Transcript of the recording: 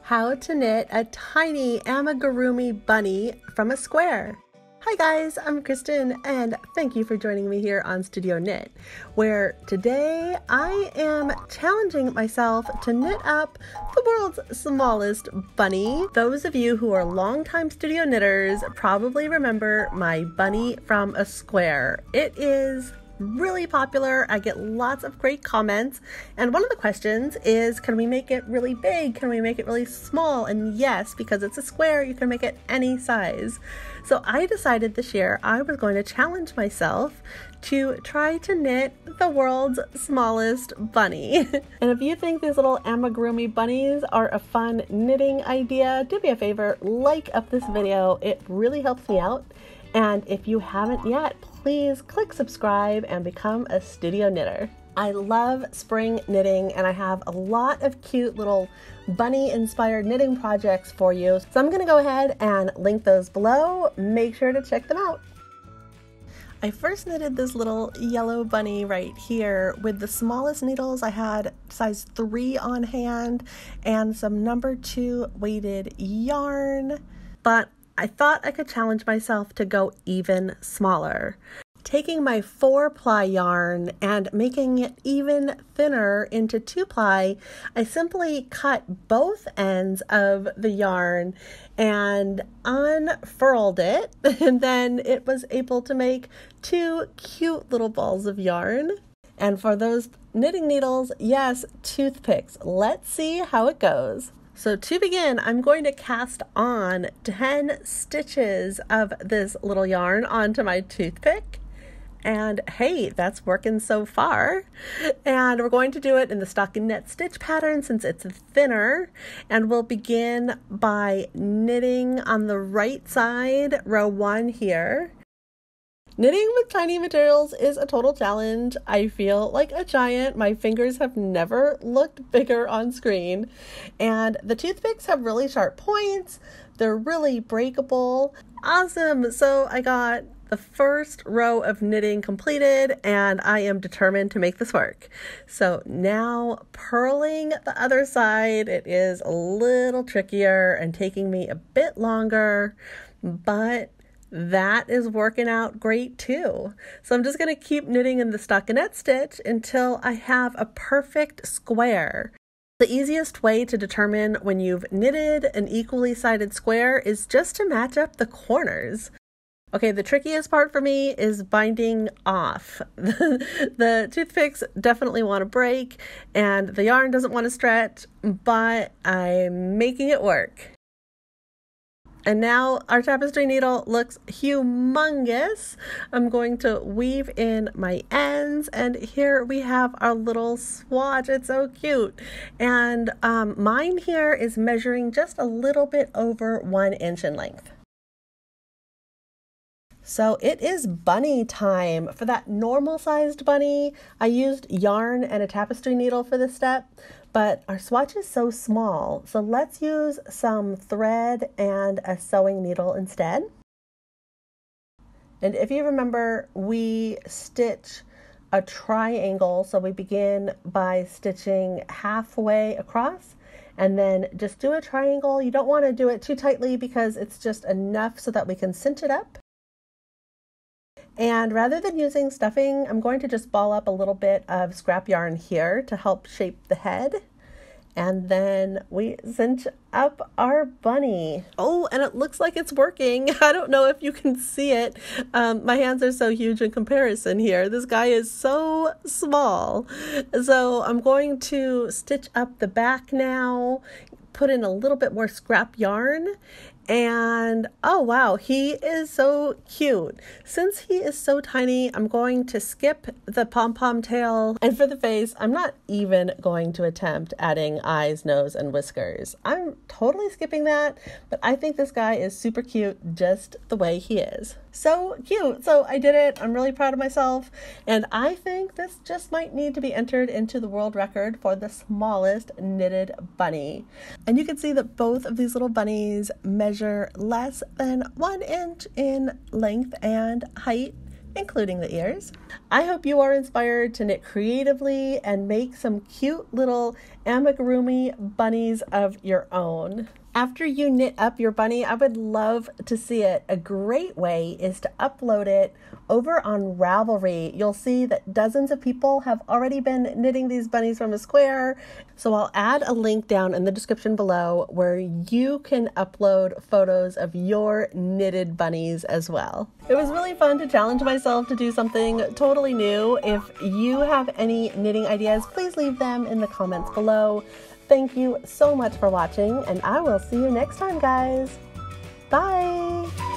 how to knit a tiny amigurumi bunny from a square. Hi guys, I'm Kristen and thank you for joining me here on Studio Knit, where today I am challenging myself to knit up the world's smallest bunny. Those of you who are longtime studio knitters probably remember my bunny from a square. It is really popular. I get lots of great comments, and one of the questions is, can we make it really big? Can we make it really small? And yes, because it's a square, you can make it any size. So I decided this year I was going to challenge myself to try to knit the world's smallest bunny. And if you think these little amigurumi bunnies are a fun knitting idea, do me a favor, like up this video. It really helps me out. And if you haven't yet, please click subscribe and become a studio knitter. I love spring knitting and I have a lot of cute little bunny inspired knitting projects for you. So I'm gonna go ahead and link those below. Make sure to check them out. I first knitted this little yellow bunny right here with the smallest needles. I had size 3 on hand and some number 2 weighted yarn, but I thought I could challenge myself to go even smaller. Taking my 4-ply yarn and making it even thinner into 2-ply, I simply cut both ends of the yarn and unfurled it, and then it was able to make 2 cute little balls of yarn. And for those knitting needles, yes, toothpicks. Let's see how it goes. So to begin, I'm going to cast on 10 stitches of this little yarn onto my toothpick. And hey, that's working so far. And we're going to do it in the stockinette stitch pattern since it's thinner. And we'll begin by knitting on the right side, row 1 here. Knitting with tiny materials is a total challenge. I feel like a giant. My fingers have never looked bigger on screen. And the toothpicks have really sharp points. They're really breakable. Awesome. So I got the first row of knitting completed and I am determined to make this work. So now purling the other side, it is a little trickier and taking me a bit longer, but that is working out great too. So I'm just going to keep knitting in the stockinette stitch until I have a perfect square. The easiest way to determine when you've knitted an equally sided square is just to match up the corners. Okay, the trickiest part for me is binding off. The toothpicks definitely want to break and the yarn doesn't want to stretch, but I'm making it work. And now our tapestry needle looks humongous. I'm going to weave in my ends, and here we have our little swatch. It's so cute. And mine here is measuring just a little bit over 1 inch in length. So it is bunny time. For that normal sized bunny, I used yarn and a tapestry needle for this step, but our swatch is so small. So let's use some thread and a sewing needle instead. And if you remember, we stitch a triangle. So we begin by stitching halfway across and then just do a triangle. You don't want to do it too tightly because it's just enough so that we can cinch it up. And rather than using stuffing, I'm going to just ball up a little bit of scrap yarn here to help shape the head. And then we cinch up our bunny. Oh, and it looks like it's working. I don't know if you can see it. My hands are so huge in comparison here. This guy is so small. So I'm going to stitch up the back now, put in a little bit more scrap yarn. And oh wow, he is so cute. Since he is so tiny, I'm going to skip the pom-pom tail. And for the face, I'm not even going to attempt adding eyes, nose, and whiskers. I'm totally skipping that, but I think this guy is super cute just the way he is. So cute. So I did it. I'm really proud of myself. And I think this just might need to be entered into the world record for the smallest knitted bunny. And you can see that both of these little bunnies measure less than 1 inch in length and height. including the ears. I hope you are inspired to knit creatively and make some cute little amigurumi bunnies of your own. After you knit up your bunny, I would love to see it. A great way is to upload it over on Ravelry. You'll see that dozens of people have already been knitting these bunnies from a square. So I'll add a link down in the description below where you can upload photos of your knitted bunnies as well. It was really fun to challenge myself to do something totally new. If you have any knitting ideas, please leave them in the comments below. Thank you so much for watching, and I will see you next time, guys. Bye!